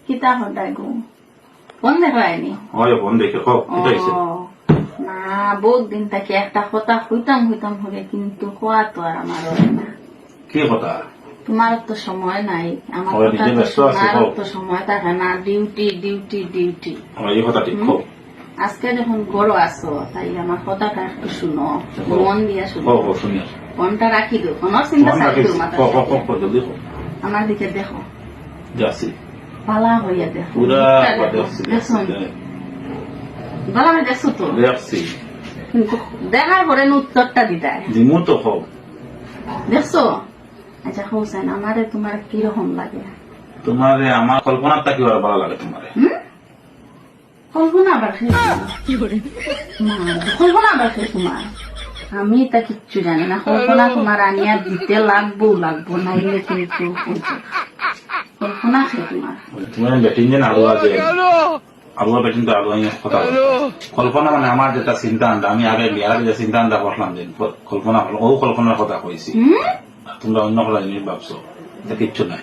কিতা হদাই গো ফোন দেখায়নি হয় ফোন দেখে কো এটা হইছে না বহুত দিন থেকে একটা কথা হইতাম হবে কিন্তু হওয়া তো আর আমার হয় না কি কথা তোমার তো সময় নাই আমার ওরা কথা নিজে তো ব্যস্ত আছে, শোনার হোক। তো সময় থাকে না ডিউটি ডিউটি ডিউটি এই কথা ঠিক কো আজকে যখন বড় আসো তাই আমার কথাটা একটু শুনো মন দিয়া শুনো কো কো শুনি ফোনটা রাখি দো কোনো চিন্তা ফোন চাই রাখিস দো মাথা কো কো কো জলদি কো আমার দিকে দেখো যাসি ভালা হইয়া দেখো পুরা দেখো, দেখছি দেখছো ভালা হয়ে দেখছো তো দেখছি কিন্তু দেখার পরে উত্তরটা দিতায় দিমু তো কো দেখছো আচ্ছা হোসেন আমারে তোমার কিরকম লাগে তোমারে আমার কল্পনার তাকি ওরা ভালো লাগে তোমারে কল্পনা আবার কল্পনা আবার তোমার আমি তা কিচ্ছু জানি না কল্পনা তোমার আনিয়া দিতে লাগবো নাইলে কিন্তু কল্পনা সে তোমার তোমার ব্যাটিং যে আলু আছে আলুয়া ব্যাটিং তো আলু আইয়া কথা বলে। কল্পনা মানে আমার যেটা চিন্তা আনটা আমি আগে বিয়ার আগে যে চিন্তা আনটা করলাম যে কল্পনা হলো ও কল্পনার কথা কইছি তোমরা অন্য কথা জিনিস ভাবছো এটা কিচ্ছু নাই